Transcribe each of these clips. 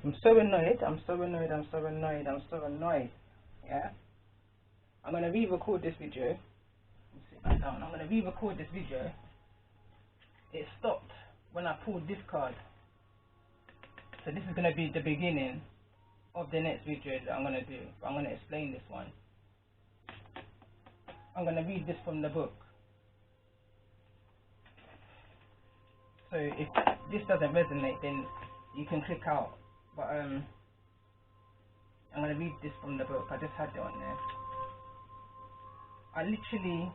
I'm so annoyed. I'm so annoyed. I'm so annoyed. I'm so annoyed. Yeah. I'm gonna re-record this video. Let's sit back down. I'm gonna re-record this video. It stopped when I pulled this card. So this is gonna be the beginning of the next video that I'm gonna do. I'm gonna explain this one. I'm gonna read this from the book. So if this doesn't resonate, then you can click out. But I'm gonna read this from the book. I just had it on there. I literally,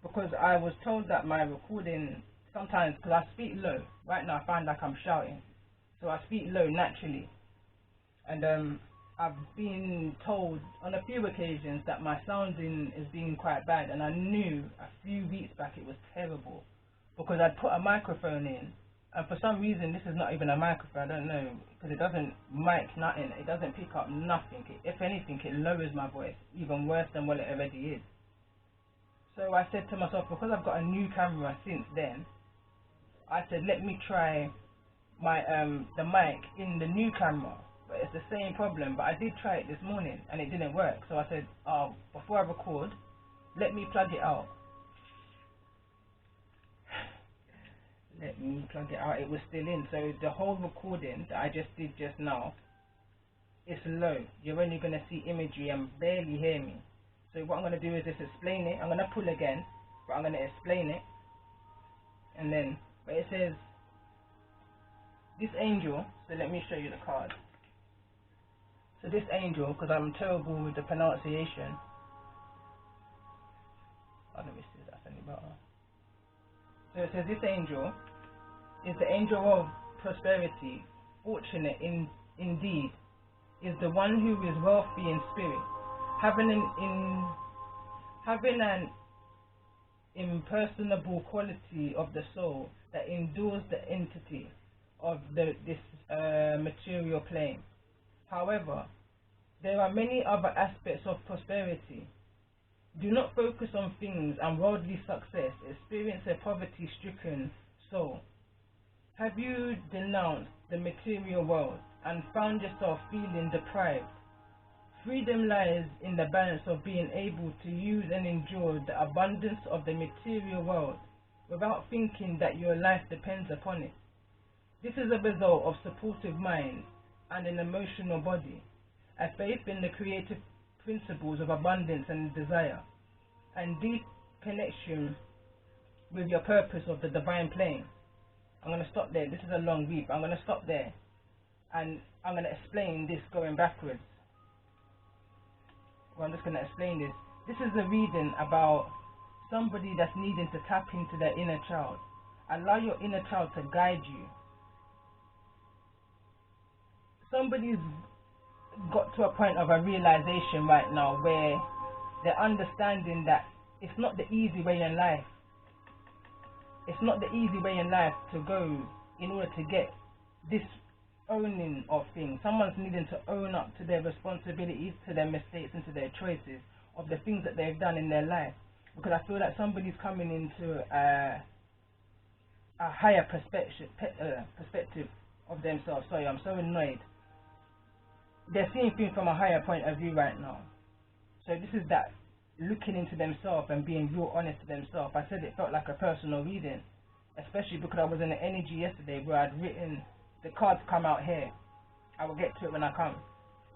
because I was told that my recording sometimes, because I speak low. Right now I find like I'm shouting, so I speak low naturally. And I've been told on a few occasions that my sounding is being quite bad, and I knew a few weeks back it was terrible because I'd put a microphone in, and for some reason this is not even a microphone. I don't know, because it doesn't mic nothing. It doesn't pick up nothing. If anything, it lowers my voice even worse than what it already is. So I said to myself, because I've got a new camera since then, I said let me try my the mic in the new camera. But it's the same problem. But I did try it this morning and it didn't work. So I said, oh, before I record, let me plug it out. Let me plug it out. It was still in. So the whole recording that I just did just now, it's low. You're only going to see imagery and barely hear me. So what I'm going to do is just explain it. I'm going to pull again, but I'm going to explain it. And then, but it says, this angel, so let me show you the card. So this angel, because I'm terrible with the pronunciation. Oh, let me see if that's any better. So it says this angel is the angel of prosperity, fortunate indeed, is the one who is wealthy in spirit, having an impersonable quality of the soul that endures the entity of this material plane. However, there are many other aspects of prosperity. Do not focus on things and worldly success. Experience a poverty-stricken soul. Have you denounced the material world and found yourself feeling deprived? Freedom lies in the balance of being able to use and enjoy the abundance of the material world without thinking that your life depends upon it. This is a result of supportive mind and an emotional body, a faith in the creative principles of abundance and desire, and deep connection with your purpose of the divine plane. I'm going to stop there. This is a long read. I'm going to stop there and I'm going to explain this going backwards. Well, I'm just going to explain this. This is a reading about somebody that's needing to tap into their inner child. Allow your inner child to guide you. Somebody's got to a point of a realization right now where they're understanding that it's not the easy way in life. It's not the easy way in life to go in order to get this owning of things. Someone's needing to own up to their responsibilities, to their mistakes, and to their choices of the things that they've done in their life. Because I feel like somebody's coming into a higher perspective of themselves. Sorry, I'm so annoyed. They're seeing things from a higher point of view right now. So this is that looking into themselves and being real honest to themselves. I said it felt like a personal reading, especially because I was in the energy yesterday where I'd written, the cards come out here. I will get to it when I come.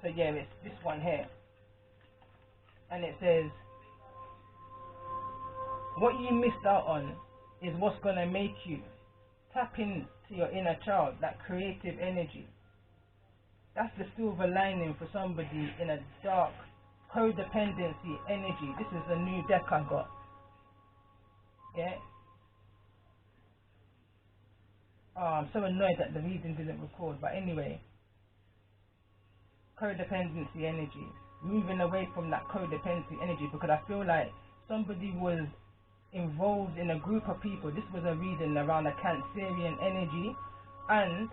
So yeah, it's this one here. And it says, what you missed out on is what's going to make you. Tap into your inner child, that creative energy. That's the silver lining for somebody in a dark codependency energy. This is a new deck I got. Yeah. Oh, I'm so annoyed that the reading didn't record. But anyway, codependency energy. Moving away from that codependency energy, because I feel like somebody was involved in a group of people. This was a reading around a Cancerian energy and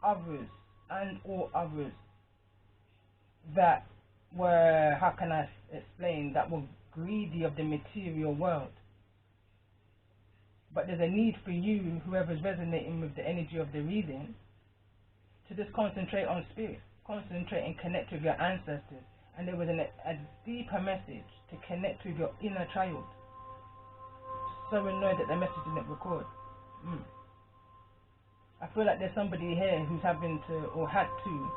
others. And all others that were, how can I explain, that were greedy of the material world. But there's a need for you, whoever's resonating with the energy of the reading, to just concentrate on spirit, concentrate and connect with your ancestors. And there was a deeper message to connect with your inner child. So annoyed that the message didn't record. I feel like there's somebody here who's having to, or had to,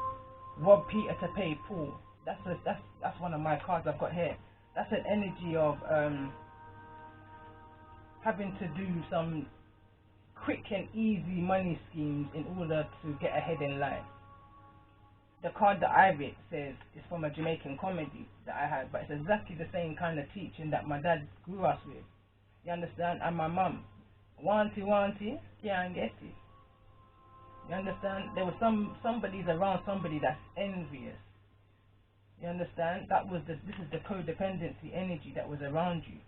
rob Peter to pay Paul. That's one of my cards I've got here. That's an energy of having to do some quick and easy money schemes in order to get ahead in life. The card that I read says it's from a Jamaican comedy that I had, but it's exactly the same kind of teaching that my dad grew us with. You understand? And my mum, Wanty Wanty, can't get it. You understand? There was somebody's around somebody that's envious. You understand? This is the codependency energy that was around you.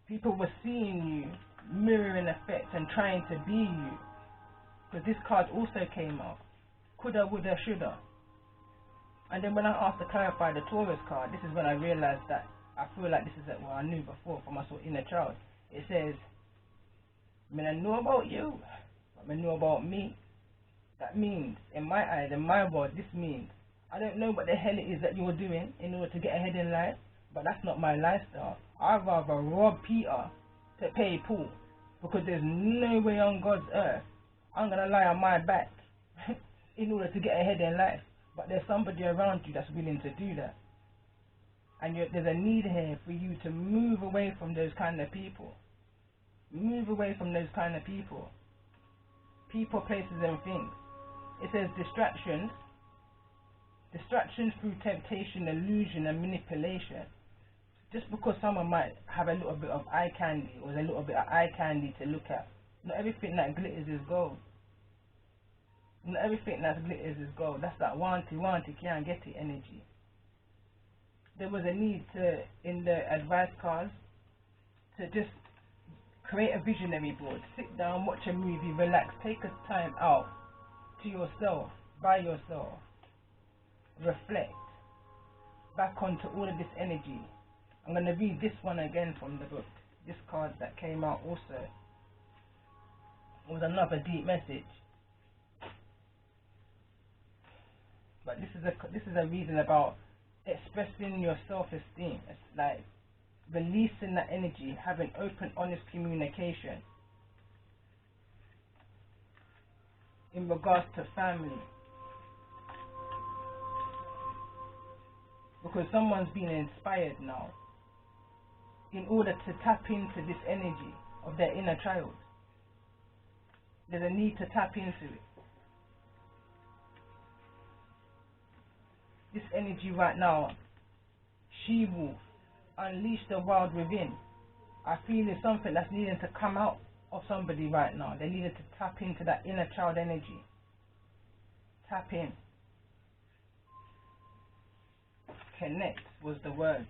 People were seeing you, mirroring effects and trying to be you. Because this card also came out. Coulda, woulda, shoulda. And then when I asked to clarify the Taurus card, this is when I realized that I feel like this is what I knew before from my sort of inner child. It says, I mean, I know about you, but I know about me. That means, in my eyes, in my world, this means, I don't know what the hell it is that you're doing in order to get ahead in life, but that's not my lifestyle. I'd rather rob Peter to pay Paul, because there's no way on God's earth I'm going to lie on my back in order to get ahead in life. But there's somebody around you that's willing to do that. And there's a need here for you to move away from those kind of people. Move away from those kind of people. People, places and things. It says distractions. Distractions through temptation, illusion and manipulation. Just because someone might have a little bit of eye candy or a little bit of eye candy to look at. Not everything that glitters is gold. Not everything that glitters is gold. That's that wanty wanty can't get it energy. There was a need to, in the advice cards, to just create a visionary board. Sit down, watch a movie, relax, take a time out to yourself, by yourself. Reflect back onto all of this energy. I'm going to read this one again from the book. This card that came out also. It was another deep message. But this is a reason about expressing your self-esteem. It's like releasing that energy, having open, honest communication in regards to family. Because someone's been inspired now in order to tap into this energy of their inner child. There's a need to tap into it. This energy right now, she-wolf, unleash the wild within. I feel it's something that's needing to come out of somebody right now. They needed to tap into that inner child energy. Tap in. Connect was the word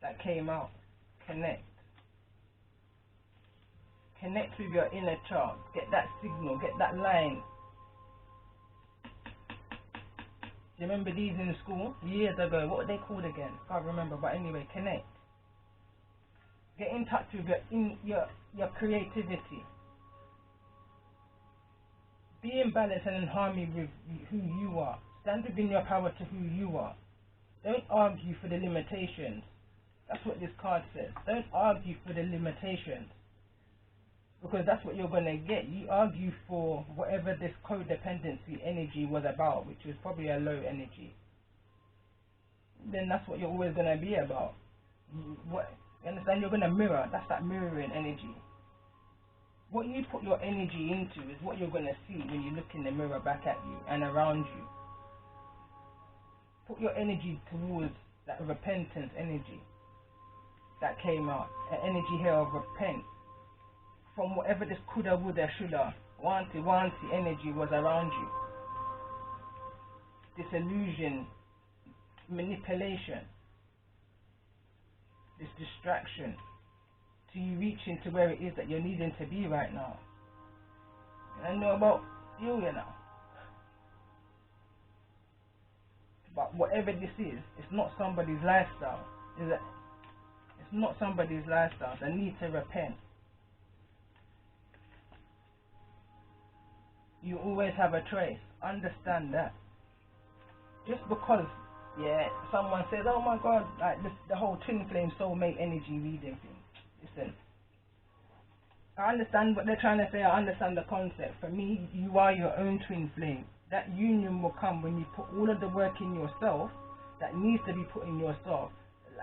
that came out. Connect. Connect with your inner child. Get that signal, get that line. Do you remember these in school years ago? What were they called again? Can't remember, but anyway, connect. Get in touch with your creativity. Be in balance and in harmony with who you are. Stand within your power to who you are. Don't argue for the limitations. That's what this card says. Don't argue for the limitations. Because that's what you're going to get. You argue for whatever this codependency energy was about, which was probably a low energy. Then that's what you're always going to be about. You understand? You're going to mirror. That's that mirroring energy. What you put your energy into is what you're going to see when you look in the mirror back at you and around you. Put your energy towards that repentance energy that came out. An energy here of repent from whatever this coulda, woulda, shoulda, wanty, wanty energy was around you. Disillusion, manipulation, this distraction to you reaching to where it is that you're needing to be right now. And I know about you, you know. But whatever this is, it's not somebody's lifestyle. It's not somebody's lifestyle. They need to repent. You always have a choice. Understand that. Just because, yeah, someone says, oh my God, like this, the whole twin flame soulmate energy reading thing. Listen, I understand what they're trying to say. I understand the concept. For me, you are your own twin flame. That union will come when you put all of the work in yourself that needs to be put in yourself.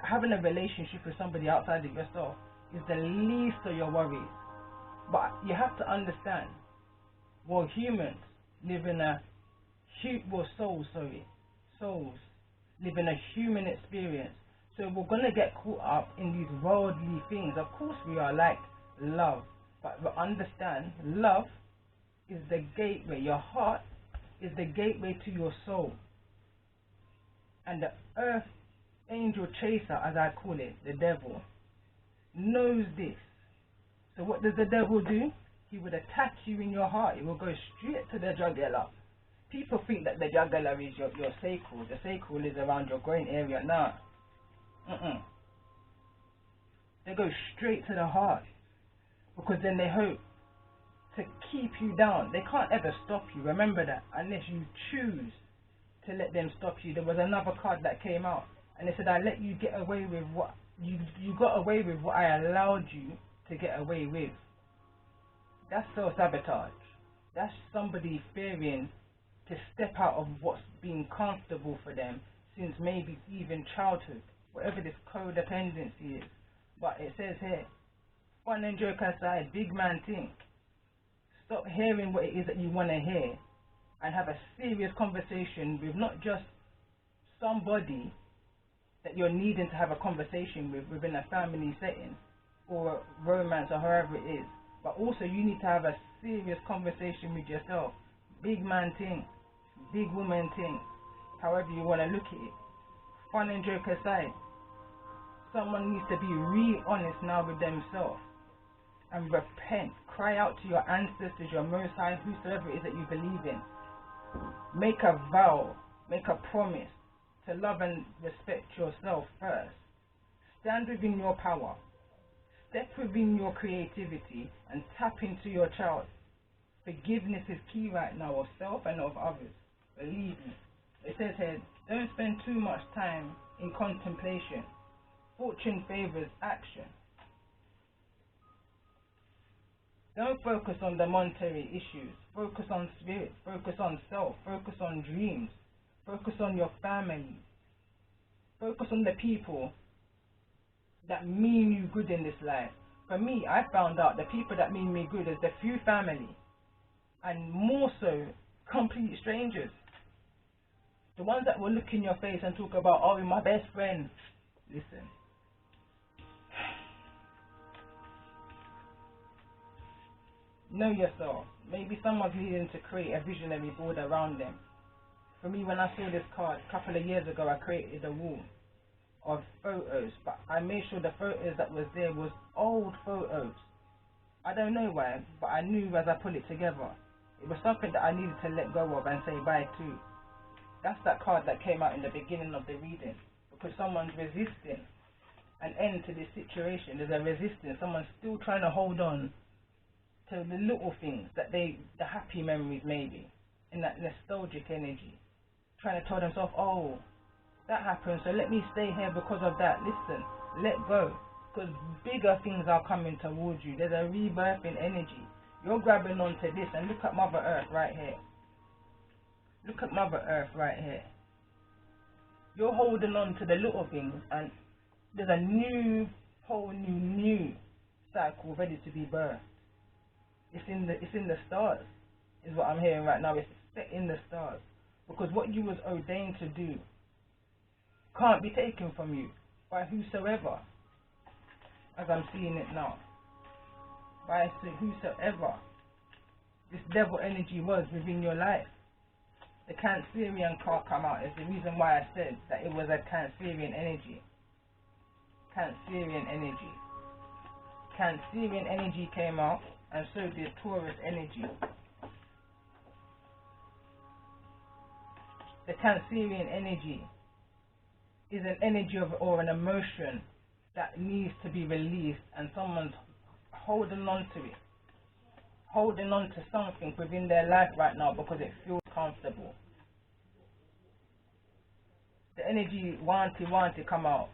Having a relationship with somebody outside of yourself is the least of your worries. But you have to understand, well, humans live in a souls live in a human experience. So we're gonna get caught up in these worldly things. Of course we are, like love, but understand, love is the gateway. Your heart is the gateway to your soul. And the earth angel chaser, as I call it, the devil, knows this. So what does the devil do? He would attack you in your heart. He will go straight to the jugular. People think that the jugular is your sacral. The sacral is around your groin area. Nah. They go straight to the heart, because then they hope to keep you down. They can't ever stop you. Remember that, unless you choose to let them stop you. There was another card that came out, and it said, I let you get away with what you got away with what I allowed you to get away with. That's self-sabotage. That's somebody fearing to step out of what's been comfortable for them since maybe even childhood, whatever this codependency is. But it says here, fun and joke aside, big man think. Stop hearing what it is that you want to hear and have a serious conversation with not just somebody that you're needing to have a conversation with within a family setting or romance or however it is, but also you need to have a serious conversation with yourself. Big man thing, big woman thing, however you want to look at it. Fun and joke aside, someone needs to be real honest now with themselves and repent. Cry out to your ancestors, your Most High, whosoever it is that you believe in. Make a vow, make a promise to love and respect yourself first. Stand within your power. Step within your creativity and tap into your child. Forgiveness is key right now, of self and of others. Believe me. It says here, don't spend too much time in contemplation. Fortune favors action. Don't focus on the monetary issues. Focus on spirit. Focus on self. Focus on dreams. Focus on your family. Focus on the people that mean you good in this life. For me, I found out the people that mean me good is the few family, and more so, complete strangers. The ones that will look in your face and talk about, oh, you're my best friend. Listen. Know yourself. Maybe someone's needing to create a visionary board around them. For me, when I saw this card a couple of years ago, I created a wall of photos, but I made sure the photos that was there was old photos. I don't know why, but I knew as I put it together, it was something that I needed to let go of and say bye to. That's that card that came out in the beginning of the reading, because someone's resisting an end to this situation. There's a resistance. Someone's still trying to hold on to the little things, that the happy memories maybe, in that nostalgic energy, trying to tell themselves, oh, that happened, so let me stay here because of that. Listen, let go, because bigger things are coming towards you. There's a rebirthing energy. You're grabbing onto this, and look at Mother Earth right here. Look at Mother Earth right here. You're holding on to the little things, and there's a whole new cycle ready to be birthed. It's in the stars, is what I'm hearing right now. It's set in the stars, because what you was ordained to do can't be taken from you by whosoever, as I'm seeing it now. By whosoever this devil energy was within your life. The Cancerian card come out is the reason why I said that it was a Cancerian energy. Cancerian energy. Cancerian energy came out, and so did Taurus energy. The Cancerian energy is an energy or an emotion that needs to be released, and someone's holding on to it. holding on to something within their life right now because it feels comfortable. The energy wanty come out.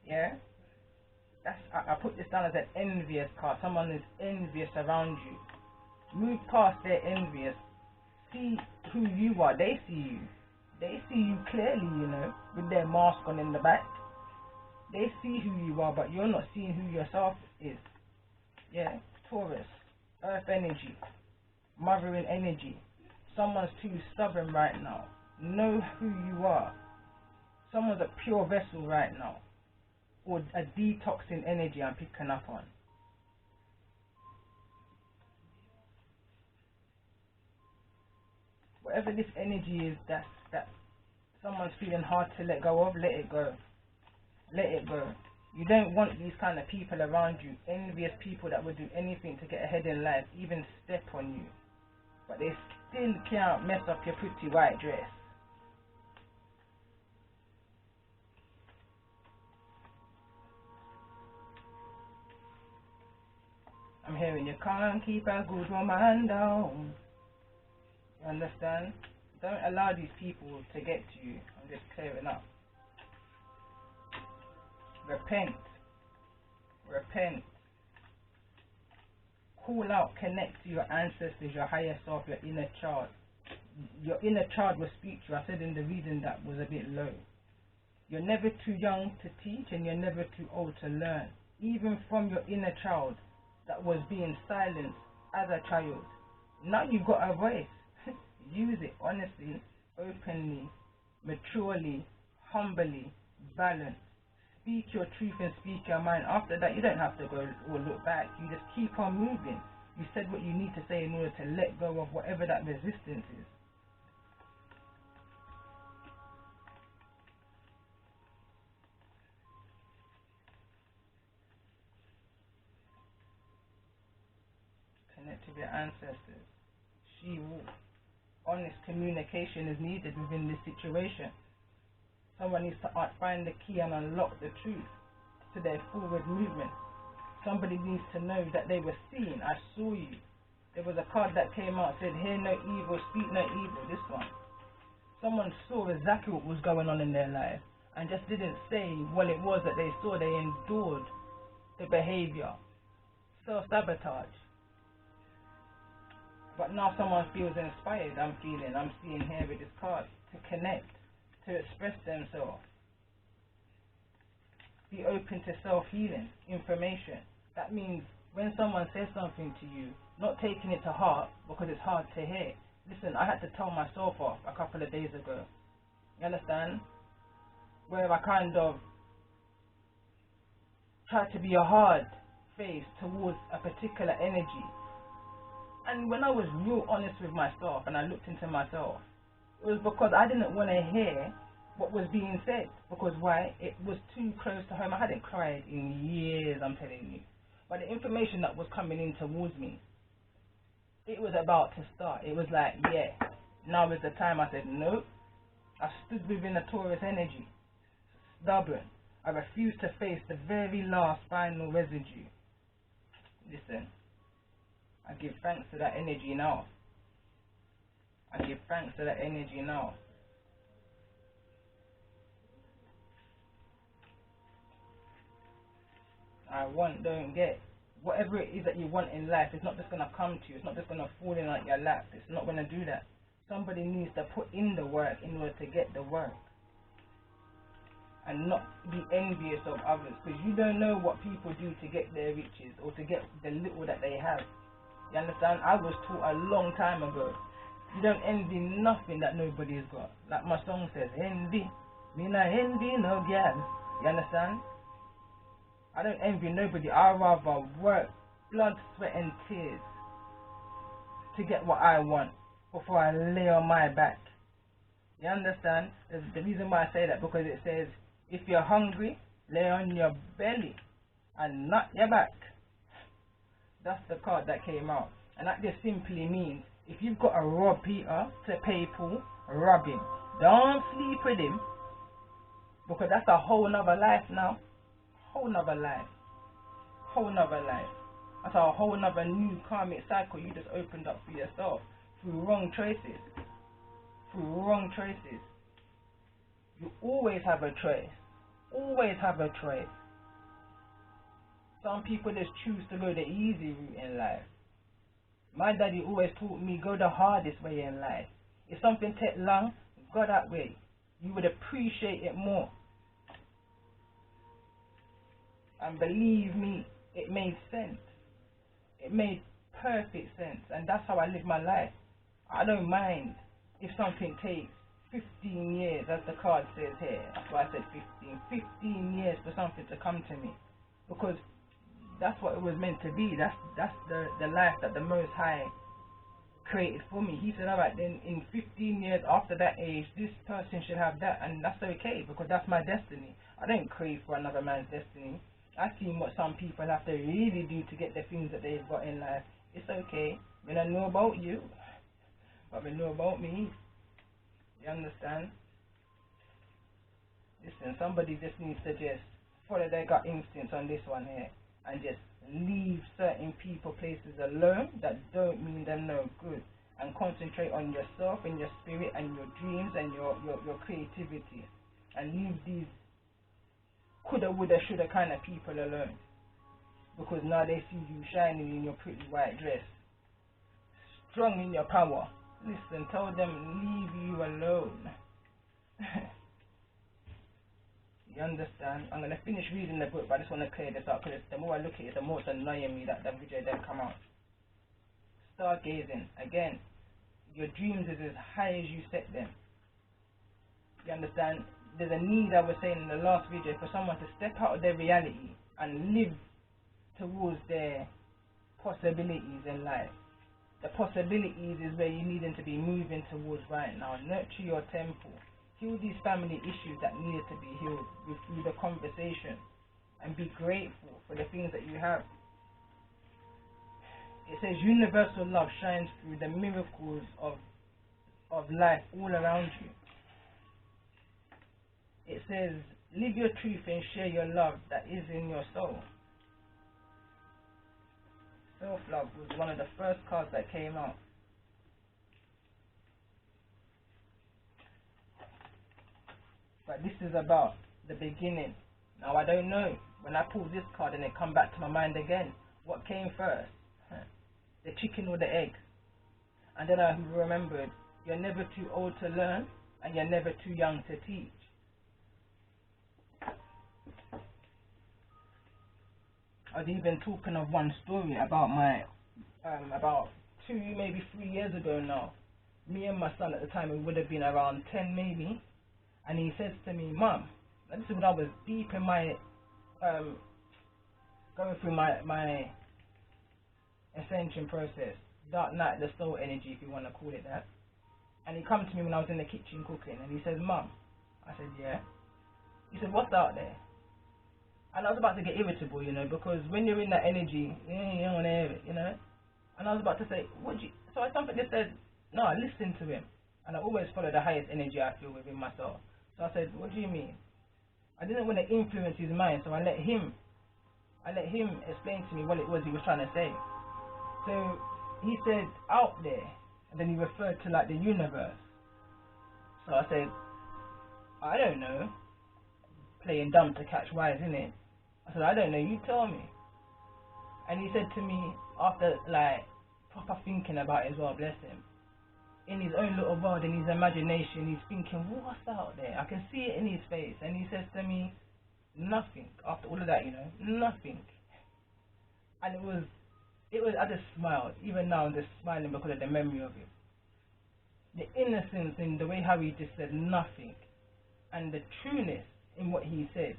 Yeah? I put this down as an envious card. Someone is envious around you. Move past their envious. See who you are. They see you. They see you clearly, you know, with their mask on in the back. They see who you are, but you're not seeing who yourself is. Yeah? Taurus. Earth energy. Mothering energy. Someone's too stubborn right now. Know who you are. Someone's a pure vessel right now. Or a detoxing energy I'm picking up on. Whatever this energy is, that someone's feeling hard to let go of, let it go. Let it go. You don't want these kind of people around you, envious people that would do anything to get ahead in life, even step on you. But they still can't mess up your pretty white dress. I'm hearing you can't keep a good woman down. You understand? Don't allow these people to get to you. I'm just clearing up. Repent. Repent. Call out, connect to your ancestors, your higher self, your inner child. Your inner child will speak to you. I said in the reading that was a bit low. You're never too young to teach and you're never too old to learn. Even from your inner child that was being silenced as a child. Now you've got a voice. Use it honestly, openly, maturely, humbly, balanced. Speak your truth and speak your mind. After that, you don't have to go or look back. You just keep on moving. You said what you need to say in order to let go of whatever that resistance is. Connect with your ancestors. She will. Honest communication is needed within this situation. Someone needs to find the key and unlock the truth to their forward movement. Somebody needs to know that they were seen. I saw you. There was a card that came out, said, hear no evil, speak no evil. This one. Someone saw exactly what was going on in their life and just didn't say what it was that they saw. They endured the behavior. Self-sabotage. But now someone feels inspired. I'm seeing here with this card to connect, to express themselves. Be open to self-healing information. That means when someone says something to you, not taking it to heart because it's hard to hear. Listen, I had to tell myself off a couple of days ago. You understand? Where I kind of tried to be a hard face towards a particular energy. And when I was real honest with myself and I looked into myself, it was because I didn't want to hear what was being said. Because why? It was too close to home. I hadn't cried in years, I'm telling you. But the information that was coming in towards me, it was about to start. It was like, yeah, now is the time. I said, nope. I stood within a Taurus energy. Stubborn. I refused to face the very last final residue. Listen. I give thanks to that energy now. I give thanks to that energy now. I want, don't get. Whatever it is that you want in life, it's not just going to come to you. It's not just going to fall in like your lap. It's not going to do that. Somebody needs to put in the work in order to get the work. And not be envious of others. Because you don't know what people do to get their riches or to get the little that they have. You understand? I was taught a long time ago. You don't envy nothing that nobody's got. Like my song says, envy. Me not envy no girl. You understand? I don't envy nobody. I rather work, blood, sweat and tears to get what I want before I lay on my back. You understand? The reason why I say that, because it says, if you're hungry, lay on your belly and not your back. That's the card that came out. And that just simply means, if you've got a rob Peter to pay Paul, rob him. Don't sleep with him. Because that's a whole nother life now. Whole nother life. Whole nother life. That's a whole another new karmic cycle you just opened up for yourself through wrong choices. Through wrong choices. You always have a choice. Always have a choice. Some people just choose to go the easy route in life. My daddy always taught me go the hardest way in life. If something take long, go that way. You would appreciate it more. And believe me, it made sense. It made perfect sense. And that's how I live my life. I don't mind if something takes 15 years, as the card says here. That's why I said 15. 15 years for something to come to me. Because that's what it was meant to be. That's the life that the Most High created for me. He said, alright, then in 15 years after that age, this person should have that, and that's okay, because that's my destiny. I don't crave for another man's destiny. I've seen what some people have to really do to get the things that they've got in life. It's okay. When I know about you, but when I know about me, you understand? Listen, somebody just needs to just follow their gut instincts on this one here, and just leave certain people, places alone that don't mean them no good, and concentrate on yourself and your spirit and your dreams and your creativity, and leave these coulda, woulda, shoulda kind of people alone, because now they see you shining in your pretty white dress, strong in your power. Listen, tell them leave you alone. You understand? I'm going to finish reading the book, but I just want to clear this up, because the more I look at it, the more it's annoying me that the video didn't come out. Stargazing. Again, your dreams is as high as you set them. You understand? There's a need, I was saying in the last video, for someone to step out of their reality and live towards their possibilities in life. The possibilities is where you need them to be moving towards right now. Nurture your temple. Heal these family issues that needed to be healed through the conversation, and be grateful for the things that you have. It says universal love shines through the miracles of life all around you. It says live your truth and share your love that is in your soul. Self-love was one of the first cards that came out. But this is about the beginning. Now I don't know, when I pull this card and it come back to my mind again, what came first? The chicken or the egg? And then I remembered, you're never too old to learn, and you're never too young to teach. I was even talking of one story about my, about 2, maybe 3 years ago now. Me and my son at the time, it would have been around 10 maybe. And he says to me, Mum, this is when I was deep in my, going through my ascension process, dark night, the soul energy, if you want to call it that. And he come to me when I was in the kitchen cooking, and he says, Mum. I said, yeah. He said, what's out there? And I was about to get irritable, you know, because when you're in that energy, you don't want to hear it, you know. And I was about to say, so I something that said, no, listen to him. And I always follow the highest energy I feel within myself. So I said, what do you mean? I didn't want to influence his mind, so I let him explain to me what it was he was trying to say. So he said, out there, and then he referred to like the universe. So I said, I don't know. Playing dumb to catch wise, innit? I said, I don't know, you tell me. And he said to me, after like proper thinking about it as well, bless him, in his own little world, in his imagination, he's thinking, what's out there? I can see it in his face. And he says to me, nothing. After all of that, you know, nothing. And it was, I just smiled. Even now I'm just smiling because of the memory of it. The innocence in the way how he just said nothing. And the trueness in what he said.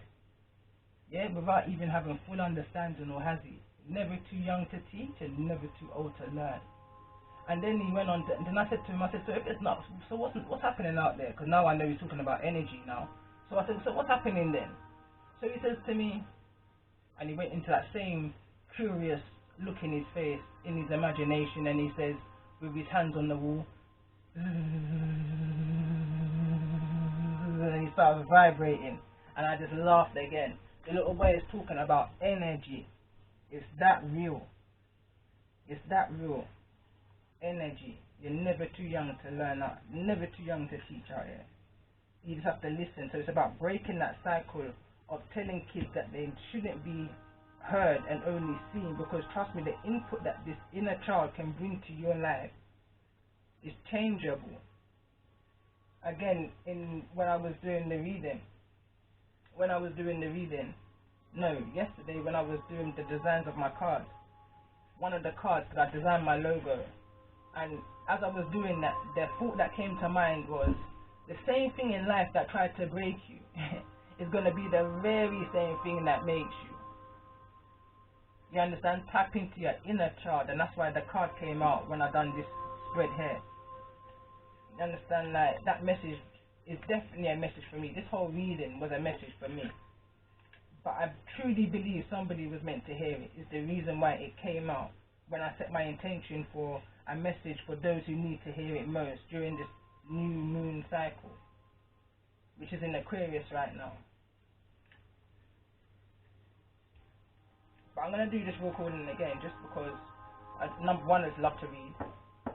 Yeah, without even having full understanding, or has he? Never too young to teach and never too old to learn. And then he went on to, and then I said to him, so if it's not, so what's happening out there? Because now I know he's talking about energy now. So I said, so what's happening then? So he says to me, and he went into that same curious look in his face, in his imagination, and he says, with his hands on the wall, and he started vibrating, and I just laughed again. The little boy is talking about energy. It's that real. It's that real energy. You're never too young to learn out, never too young to teach out here. You just have to listen. So it's about breaking that cycle of telling kids that they shouldn't be heard and only seen, because trust me, the input that this inner child can bring to your life is changeable. Again, when I was doing the reading, yesterday when I was doing the designs of my cards, one of the cards, because I designed my logo, and as I was doing that, the thought that came to mind was, the same thing in life that tried to break you is going to be the very same thing that makes you. You understand? Tap into your inner child, and that's why the card came out when I done this spread here. You understand? Like, that message is definitely a message for me. This whole reading was a message for me. But I truly believe somebody was meant to hear it. It's the reason why it came out when I set my intention for a message for those who need to hear it most during this new moon cycle, which is in Aquarius right now. But I'm going to do this recording again just because, number one, I love to read.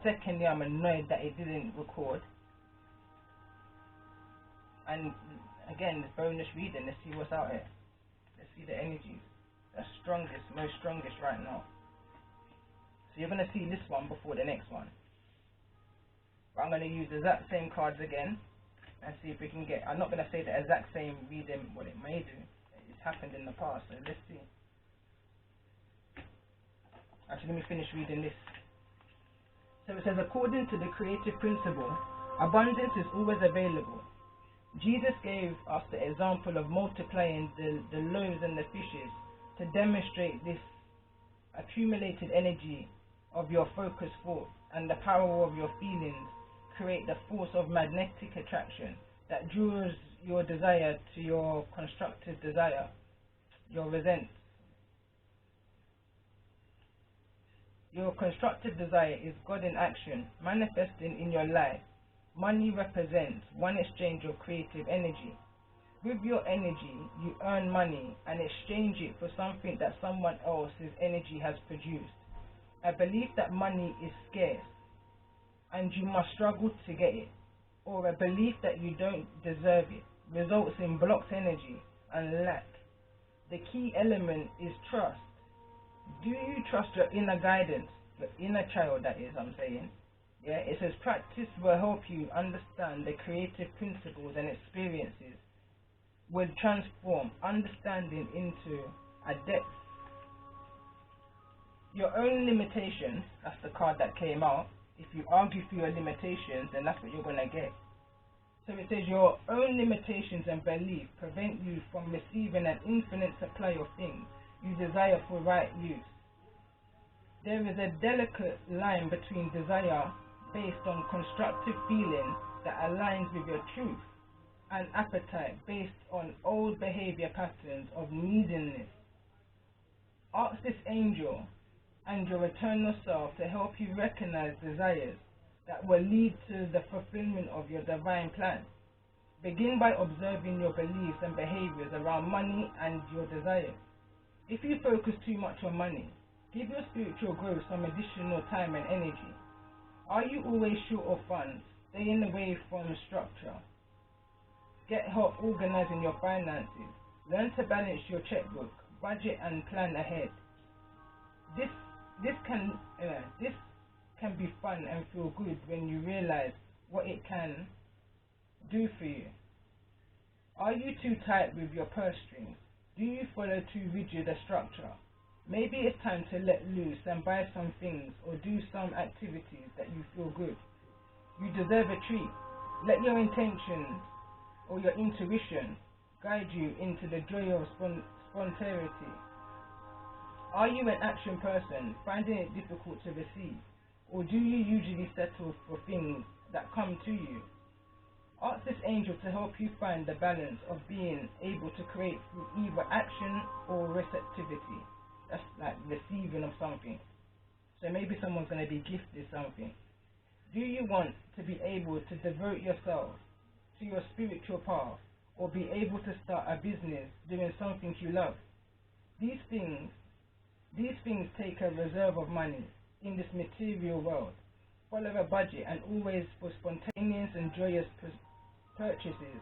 Secondly, I'm annoyed that it didn't record. And again, this bonus reading, let's see what's out here. Let's see the energies. The strongest, most strongest right now. So you're going to see this one before the next one. But I'm going to use the exact same cards again and see if we can get, I'm not going to say the exact same reading, what it may do. It's happened in the past, so let's see. Actually, let me finish reading this. So it says, according to the creative principle, abundance is always available. Jesus gave us the example of multiplying the loaves and the fishes to demonstrate this accumulated energy of your focused thought and the power of your feelings create the force of magnetic attraction that draws your desire to your constructive desire, your resent. Your constructive desire is God in action, manifesting in your life. Money represents one exchange of creative energy. With your energy, you earn money and exchange it for something that someone else's energy has produced. A belief that money is scarce and you must struggle to get it, or a belief that you don't deserve it, results in blocked energy and lack. The key element is trust. Do you trust your inner guidance, your inner child, that is, I'm saying? Yeah, it says practice will help you understand the creative principles and experiences will transform understanding into a depth. Your own limitations, that's the card that came out. If you argue for your limitations, then that's what you're going to get. So it says your own limitations and beliefs prevent you from receiving an infinite supply of things you desire for right use. There is a delicate line between desire based on constructive feeling that aligns with your truth and appetite based on old behavior patterns of neediness. Ask this angel and your eternal self to help you recognize desires that will lead to the fulfillment of your divine plan. Begin by observing your beliefs and behaviors around money and your desires. If you focus too much on money, give your spiritual growth some additional time and energy. Are you always short of funds? Staying away from structure. Get help organizing your finances. Learn to balance your checkbook, budget and plan ahead. This can be fun and feel good when you realize what it can do for you. Are you too tight with your purse strings? Do you follow too rigid a structure? Maybe it's time to let loose and buy some things or do some activities that you feel good. You deserve a treat. Let your intentions or your intuition guide you into the joy of spontaneity. Are you an action person, finding it difficult to receive? Or do you usually settle for things that come to you? Ask this angel to help you find the balance of being able to create through either action or receptivity. That's like receiving of something. So maybe someone's going to be gifted something. Do you want to be able to devote yourself to your spiritual path or be able to start a business doing something you love? These things take a reserve of money. in this material world. Follow a budget and always for spontaneous and joyous purchases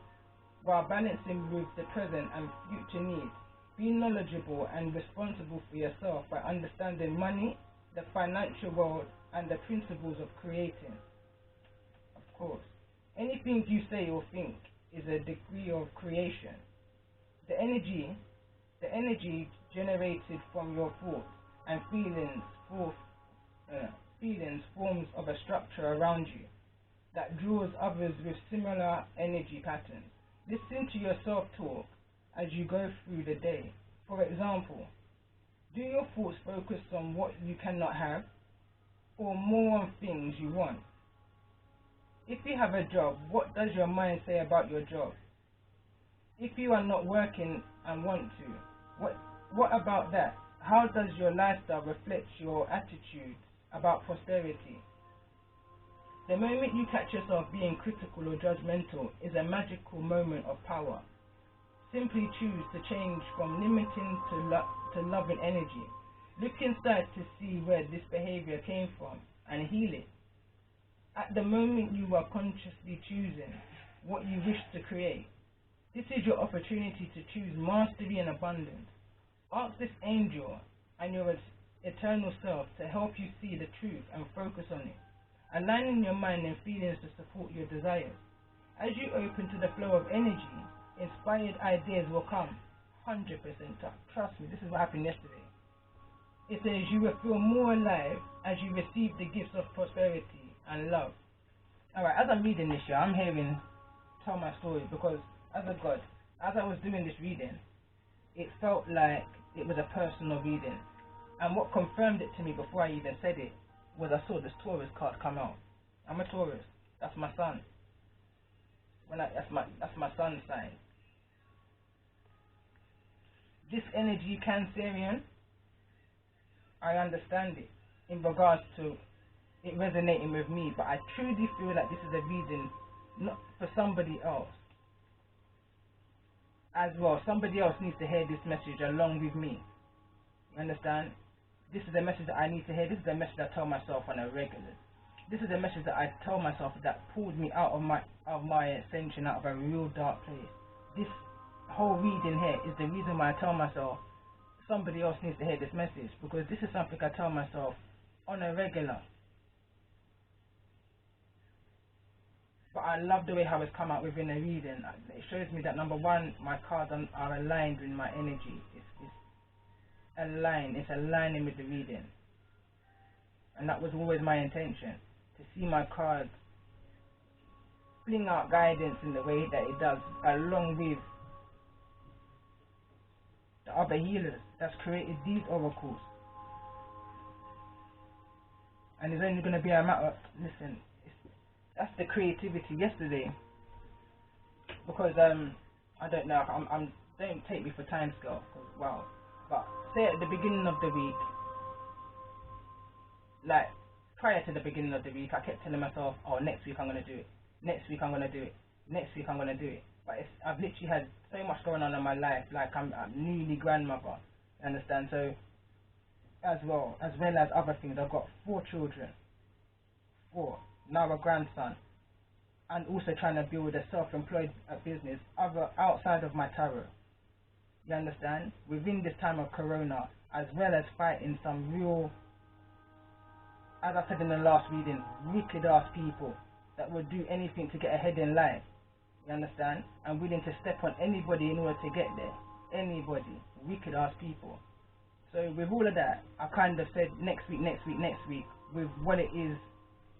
while balancing with the present and future needs. Be knowledgeable and responsible for yourself by understanding money, the financial world, and the principles of creating. Of course, anything you say or think is a degree of creation. The energy generated from your thoughts and feelings forms of a structure around you that draws others with similar energy patterns. Listen to your self-talk as you go through the day. For example, do your thoughts focus on what you cannot have or more on things you want? If you have a job, what does your mind say about your job? If you are not working and want to, what about that? How does your lifestyle reflect your attitude about prosperity? The moment you catch yourself being critical or judgmental is a magical moment of power. Simply choose to change from limiting to loving energy. Look inside to see where this behavior came from and heal it. At the moment you are consciously choosing what you wish to create. This is your opportunity to choose mastery and abundance. Ask this angel and your eternal self to help you see the truth and focus on it, aligning your mind and feelings to support your desires. As you open to the flow of energy, inspired ideas will come. 100%. Trust me, this is what happened yesterday. It says you will feel more alive as you receive the gifts of prosperity and love. Alright, as I'm reading this year, I'm hearing tell my story because as a God, as I was doing this reading, it felt like it was a personal reading. And what confirmed it to me before I even said it was I saw this Taurus card come out. I'm a Taurus. That's my sun. That's my sun sign. This energy Cancerian, I understand it in regards to it resonating with me, but I truly feel like this is a reading not for somebody else as well. Somebody else needs to hear this message along with me. You understand? This is a message that I need to hear. This is a message I tell myself on a regular. This is a message that I tell myself that pulled me out of my ascension, out of a real dark place. This whole reading here is the reason why I tell myself somebody else needs to hear this message, because this is something I tell myself on a regular. But I love the way how it's come out within a reading. It shows me that number one, my cards are aligned with my energy. It's aligned. It's aligning with the reading, and that was always my intention, to see my cards fling out guidance in the way that it does, along with the other healers that's created these oracles. And it's only going to be a matter of, listen, that's the creativity yesterday, because I don't know, don't take me for time scale, wow, but say at the beginning of the week, like prior to the beginning of the week, I kept telling myself, oh, next week I'm going to do it, next week I'm going to do it, next week I'm going to do it. But I've literally had so much going on in my life, like I'm newly grandmother, you understand? So as well as other things, I've got 4 children, 4, now a grandson, and also trying to build a self-employed business outside of my tarot, you understand? Within this time of corona, as well as fighting some real, as I said in the last reading, wicked ass people that would do anything to get ahead in life, you understand? I'm willing to step on anybody in order to get there. Anybody. Wicked ass people. So with all of that, I kind of said next week, with what it is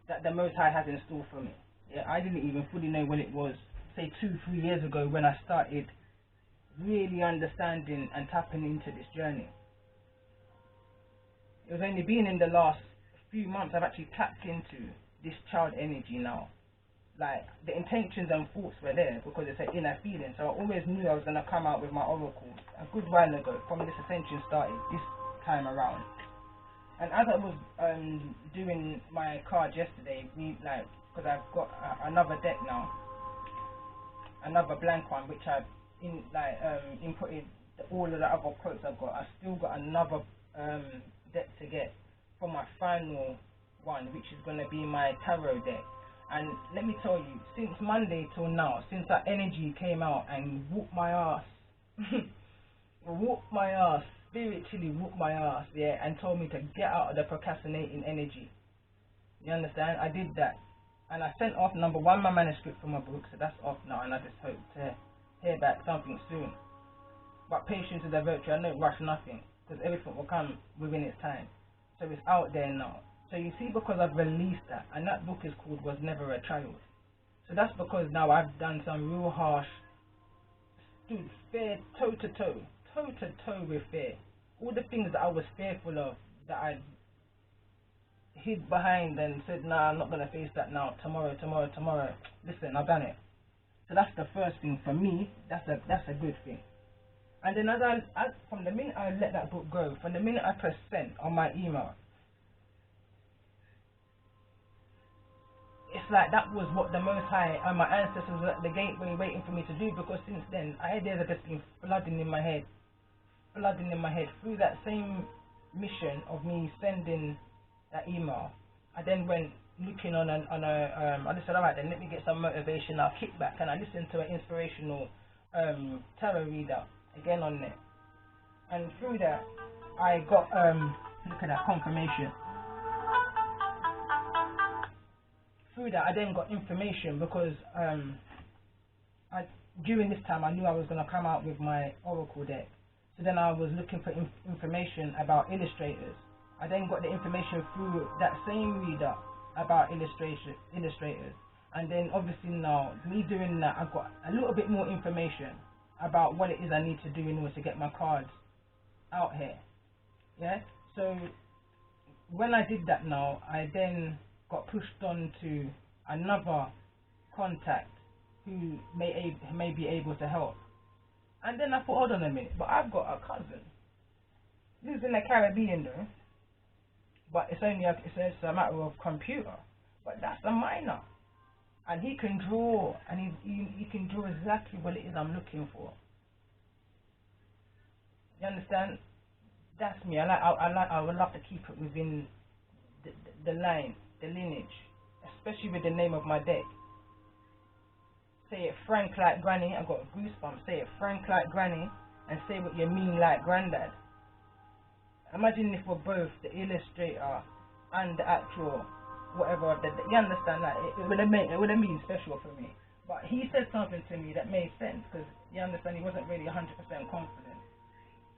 that the Most High has in store for me. Yeah, I didn't even fully know what it was, say 2-3 years ago, when I started really understanding and tapping into this journey. It was only been in the last few months I've actually tapped into this child energy now. Like, the intentions and thoughts were there because it's an inner feeling. So I always knew I was going to come out with my oracles a good while ago, from this ascension started, this time around. And as I was doing my card yesterday, because I've got another deck now, another blank one, which I've inputted all of the other quotes I've got. I've still got another deck to get for my final one, which is going to be my tarot deck. And let me tell you, since Monday till now, since that energy came out and whooped my ass, whooped my ass, spiritually whooped my ass, yeah, and told me to get out of the procrastinating energy. You understand? I did that. And I sent off, number one, my manuscript for my book, so that's off now, and I just hope to hear back something soon. But patience is a virtue. I don't rush nothing, because everything will come within its time. So it's out there now. So you see, because I've released that, and that book is called Was Never a Child. So that's because now I've done some real harsh, stood fair, toe to toe with fear. All the things that I was fearful of, that I hid behind and said, nah, I'm not going to face that now, tomorrow. Listen, I've done it. So that's the first thing for me. That's a good thing. And then from the minute I let that book go, from the minute I press send on my email, it's like that was what the Most High and my ancestors were at the gateway waiting for me to do, because since then, ideas have just been flooding in my head through that same mission of me sending that email. I then went looking I just said, alright then, let me get some motivation. I'll kick back and I listened to an inspirational tarot reader again on it. And through that, I got, look at that, confirmation. Through that, I then got information, because during this time I knew I was going to come out with my oracle deck. So then I was looking for information about illustrators. I then got the information through that same reader about illustrators. And then obviously now, me doing that, I've got a little bit more information about what it is I need to do in order to get my cards out here. Yeah? So when I did that now, I then got pushed on to another contact who may be able to help. And then I thought, hold on a minute, but I've got a cousin who's in the Caribbean though, but it's a matter of computer, but that's a minor, and he can draw, and he can draw exactly what it is I'm looking for. You understand? That's me. I would love to keep it within the line, the lineage, especially with the name of my deck. Say it frank like granny. I got goosebumps. Say it frank like granny, and say what you mean like granddad. Imagine if we're both the illustrator and the actual whatever. You understand that? It would have been special for me. But he said something to me that made sense, because you understand, he wasn't really 100% confident.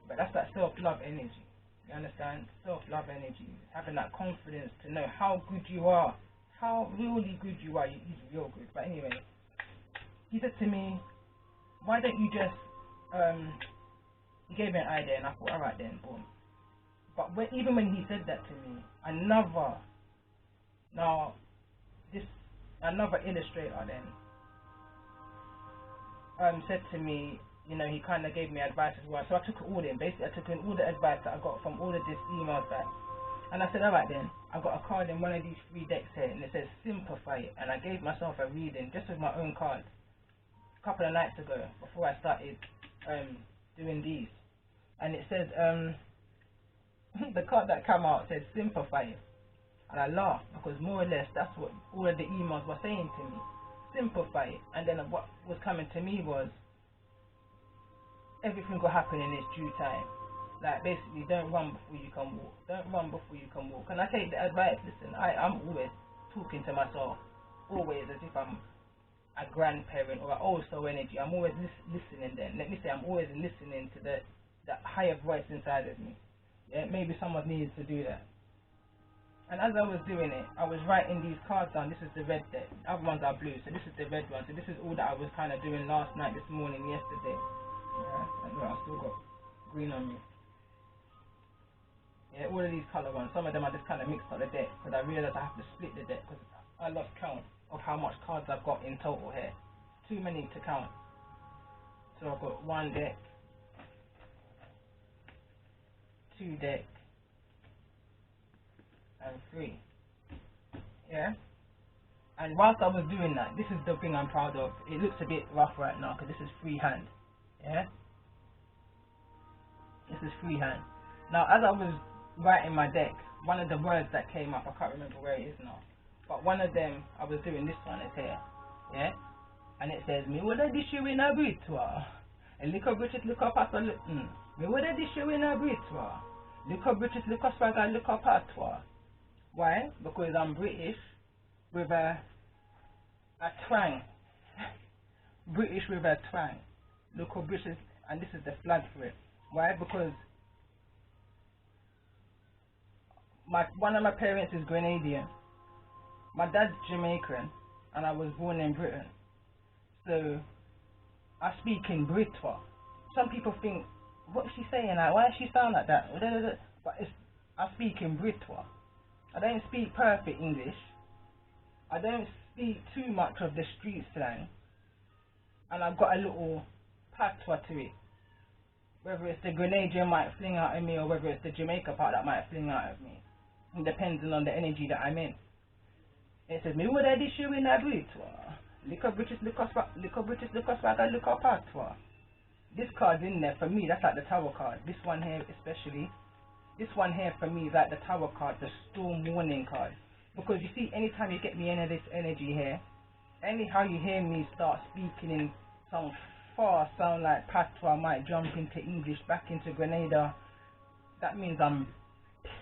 But that's that self-love energy. You understand? Self-love energy. Having that confidence to know how good you are. How really good you are. He's real good. But anyway, he said to me, why don't you just, he gave me an idea, and I thought, alright then, boom. But even when he said that to me, another illustrator then said to me, you know, he kind of gave me advice as well. So I took it all in. Basically, I took in all the advice that I got from all of this emails back. And I said, alright then, I've got a card in one of these 3 decks here, and it says simplify it. And I gave myself a reading just with my own cards a couple of nights ago before I started doing these. And it says, the card that came out said simplify it. And I laughed, because more or less that's what all of the emails were saying to me. Simplify it. And then what was coming to me was, everything will happen in its due time. Like, basically, don't run before you can walk. Don't run before you can walk. And I take the advice. Listen, I'm always talking to myself, always as if I'm a grandparent or an old soul energy. I'm always listening then. Let me say, I'm always listening to the higher voice inside of me. Yeah, maybe someone needs to do that. And as I was doing it, I was writing these cards down. This is the red deck. The other ones are blue, so this is the red one. So this is all that I was kind of doing last night, this morning, yesterday. Yeah, and I still got green on me. Yeah, all of these colour ones. Some of them I just kind of mixed up the deck, because I realised I have to split the deck, because I lost count of how much cards I've got in total here. Too many to count. So I've got 1 deck, 2 deck, and 3. Yeah? And whilst I was doing that, this is the thing I'm proud of. It looks a bit rough right now, because this is freehand. Yeah? This is freehand. Now, as I was writing my deck, one of the words that came up, I can't remember where it is now, but one of them, I was doing this one, it's here, yeah, and it says, me would have dish you in a Britwa, and look up British, look up at me would have dish you in a Britwa, look up British, look up swagger, look up atwa. Why? Because I'm British with a twang. British with a twang. Look up British, and this is the flag for it. Why? Because one of my parents is Grenadian. My dad's Jamaican, and I was born in Britain. So I speak in Britwa. Some people think, what is she saying? Like, why does she sound like that? But I speak in Britwa. I don't speak perfect English. I don't speak too much of the street slang, and I've got a little patois to it. Whether it's the Grenadian might fling out at me, or whether it's the Jamaica part that might fling out at me, depending on the energy that I'm in. It says, me would I dish you in a Britwa. Look up British, look up swagger, look up patois. This card's in there for me, that's like the tower card. This one here especially. This one here for me is like the tower card, the storm warning card. Because you see, anytime you get me any of this energy here, anyhow you hear me start speaking in some fast sound like patois, I might jump into English, back into Grenada, that means I'm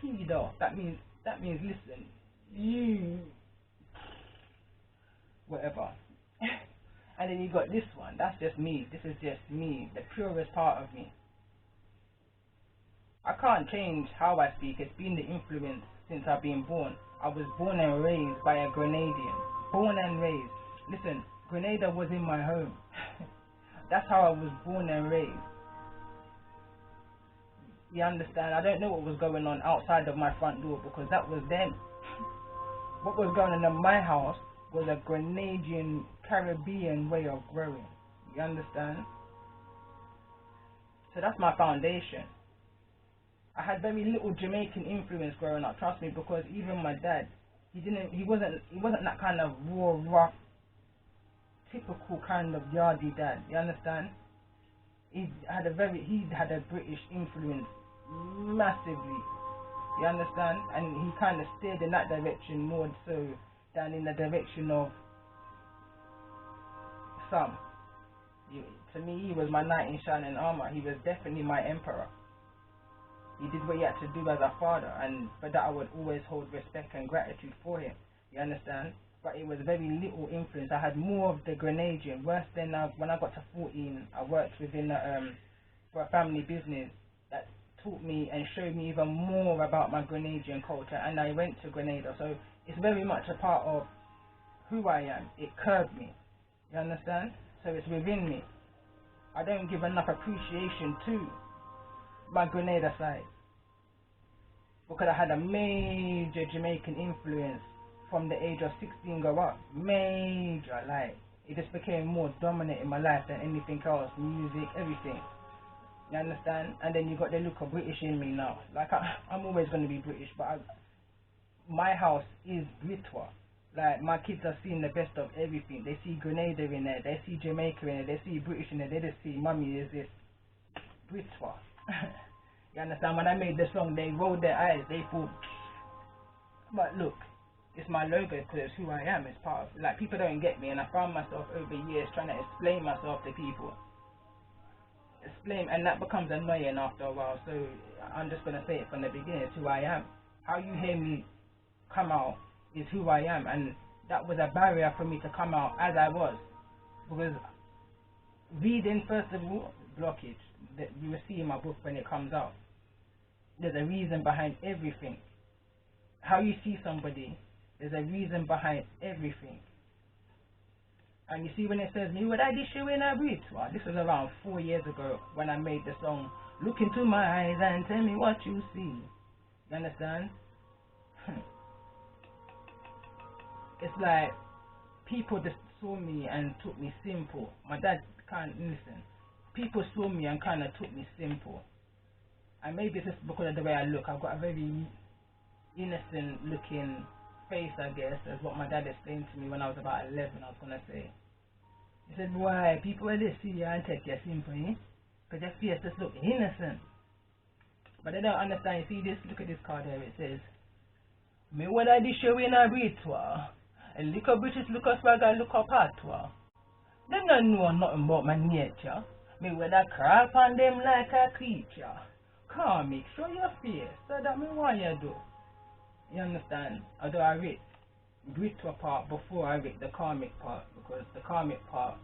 peed off. That means listen, you whatever. And then you got this one, that's just me. This is just me, the purest part of me. I can't change how I speak. It's been the influence since I've been born. I was born and raised by a Grenadian. Born and raised. Listen, Grenada was in my home. That's how I was born and raised. You understand? I don't know what was going on outside of my front door, because that was them. What was going on in my house was a Grenadian, Caribbean way of growing. You understand? So that's my foundation. I had very little Jamaican influence growing up, trust me, because even my dad, he wasn't that kind of raw, rough, typical kind of yardie dad. You understand? He had a British influence massively. You understand? And he kind of steered in that direction more so than in the direction of some. To me, he was my knight in shining armor. He was definitely my emperor. He did what he had to do as a father, and for that I would always hold respect and gratitude for him. You understand? But it was very little influence. I had more of the Grenadian. Worse than when I got to 14, I worked within for a family business that taught me and showed me even more about my Grenadian culture, and I went to Grenada. So it's very much a part of who I am. It curved me. You understand? So it's within me. I don't give enough appreciation to my Grenada side, because I had a major Jamaican influence from the age of 16 go up. Major, like, it just became more dominant in my life than anything else. Music, everything. You understand? And then you got the look of British in me now. Like, I'm always going to be British, but my house is Britwa. Like, my kids are seeing the best of everything. They see Grenada in there, they see Jamaica in there, they see British in there, they just see mummy is this Britwa. You understand? When I made the song, they rolled their eyes, they thought, but look, it's my logo because it's who I am. It's part of, like, people don't get me, and I found myself over years trying to explain myself to people. And that becomes annoying after a while, so I'm just going to say it from the beginning. It's who I am. How you hear me come out is who I am, and that was a barrier for me to come out as I was, because reading, first of all, blockage that you will see in my book when it comes out. There's a reason behind everything. How you see somebody, there's a reason behind everything. And you see, when it says, me would I dish you in a breed? Well, this was around 4 years ago when I made the song, look into my eyes and tell me what you see. You understand? It's like people just saw me and took me simple. My dad can't listen. People saw me and kind of took me simple. And maybe it's just because of the way I look. I've got a very innocent looking face, I guess. That's what my dad explained to me when I was about 11, I was going to say. He said, why? People when they see you and take you simple, eh? Because your face just look innocent. But they don't understand. You see this? Look at this card here. It says, Me when I dish you in a ritual. And look up British, look up swagger, look up patois. Them don't know nothing about my nature. Me with a crap on them like a creature. Come, make show your face, so that me want you do. You understand? Although I read ritual part before I read the karmic part, because the karmic part,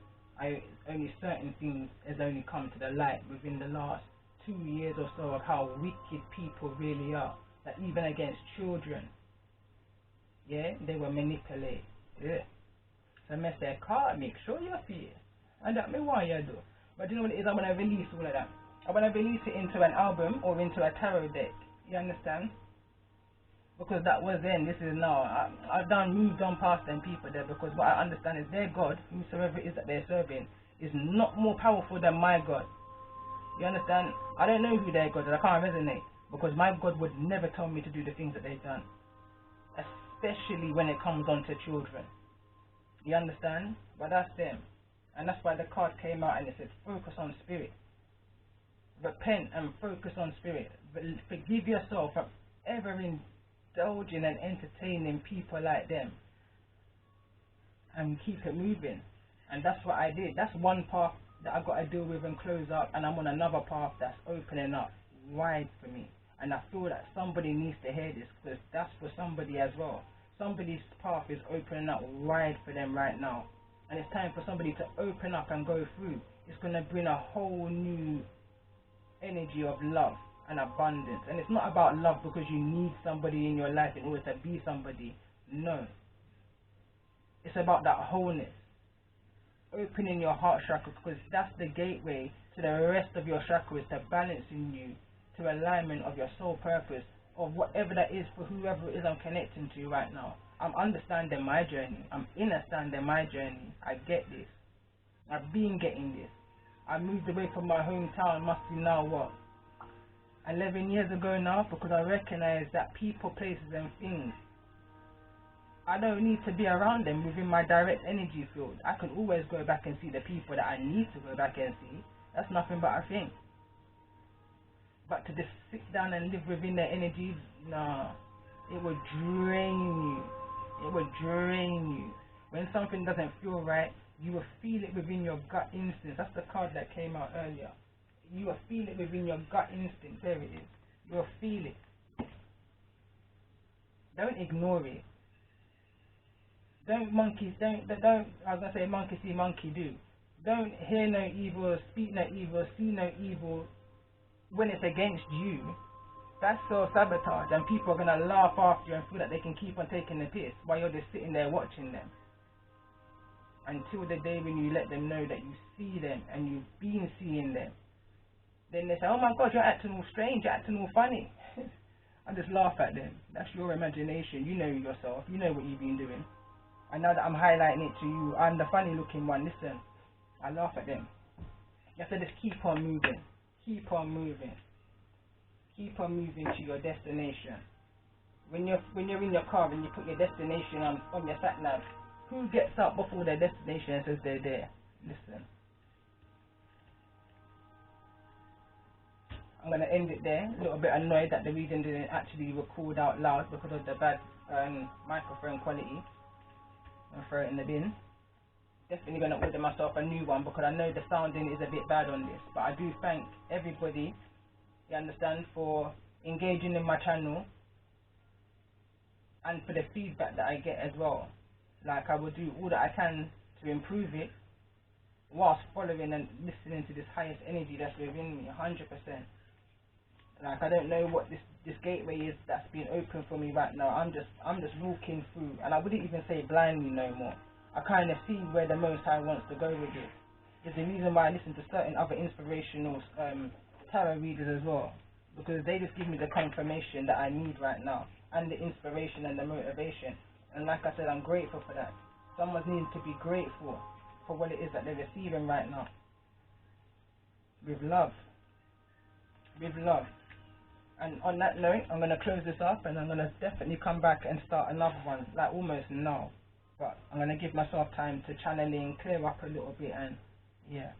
only certain things has only come to the light within the last 2 years or so of how wicked people really are. That even against children, yeah, they were manipulated. Yeah. So I say, karmic, show your face, and that me want you do. But you know what it is? I'm gonna release all of that. I'm gonna release it into an album or into a tarot deck. You understand? Because that was then, this is now. I've moved on past them people there, because what I understand is their God, whosoever it is that they're serving, is not more powerful than my God. You understand? I don't know who their God is, I can't resonate, because my God would never tell me to do the things that they've done, especially when it comes on to children. You understand? But that's them. And that's why the card came out and it said, focus on spirit. Repent and focus on spirit. Forgive yourself from ever indulging and entertaining people like them. And keep it moving. And that's what I did. That's one path that I got to deal with and close up. And I'm on another path that's opening up wide for me. And I feel that somebody needs to hear this, because that's for somebody as well. Somebody's path is opening up wide for them right now. And it's time for somebody to open up and go through. It's going to bring a whole new energy of love and abundance. And it's not about love because you need somebody in your life in order to be somebody. No. It's about that wholeness. Opening your heart chakra, because that's the gateway to the rest of your chakras, to balancing you to alignment of your soul purpose, of whatever that is for whoever it is I'm connecting to right now. I'm understanding my journey. I'm understanding my journey. I get this. I've been getting this. I moved away from my hometown, must be now what? 11 years ago now, because I recognize that people, places and things, I don't need to be around them within my direct energy field. I can always go back and see the people that I need to go back and see. That's nothing but a thing. But to just sit down and live within their energies, nah, it will drain you. It will drain you. When something doesn't feel right, you will feel it within your gut instinct. That's the card that came out earlier. You will feel it within your gut instinct. There it is. You will feel it. Don't ignore it. Don't I was gonna say monkey see, monkey do. Don't hear no evil, speak no evil, see no evil when it's against you. That's self-sabotage, and people are gonna laugh after you and feel that they can keep on taking the piss while you're just sitting there watching them. Until the day when you let them know that you see them and you've been seeing them. Then they say, oh my God, you're acting all strange, you're acting all funny. I just laugh at them. That's your imagination. You know yourself. You know what you've been doing. And now that I'm highlighting it to you, I'm the funny looking one. Listen, I laugh at them. You have to just keep on moving. Keep on moving. Keep on moving to your destination. When you're in your car and you put your destination on your sat nav, who gets up before their destination and says they're there? Listen. I'm going to end it there. A little bit annoyed that the reading didn't actually record out loud because of the bad microphone quality. I'll throw it in the bin. Definitely going to order myself a new one because I know the sounding is a bit bad on this. But I do thank everybody, you understand, for engaging in my channel and for the feedback that I get as well. Like, I will do all that I can to improve it whilst following and listening to this highest energy that's within me, 100%. Like, I don't know what this gateway is that's being open for me right now. I'm just walking through, and I wouldn't even say blindly no more. I kind of see where the Most High wants to go with it. There's a reason why I listen to certain other inspirational tarot readers as well, because they just give me the confirmation that I need right now, and the inspiration and the motivation. And like I said, I'm grateful for that. Someone needs to be grateful for what it is that they're receiving right now. With love. With love. And on that note, I'm going to close this up, and I'm going to definitely come back and start another one, like almost now. But I'm going to give myself time to channeling, clear up a little bit, and yeah.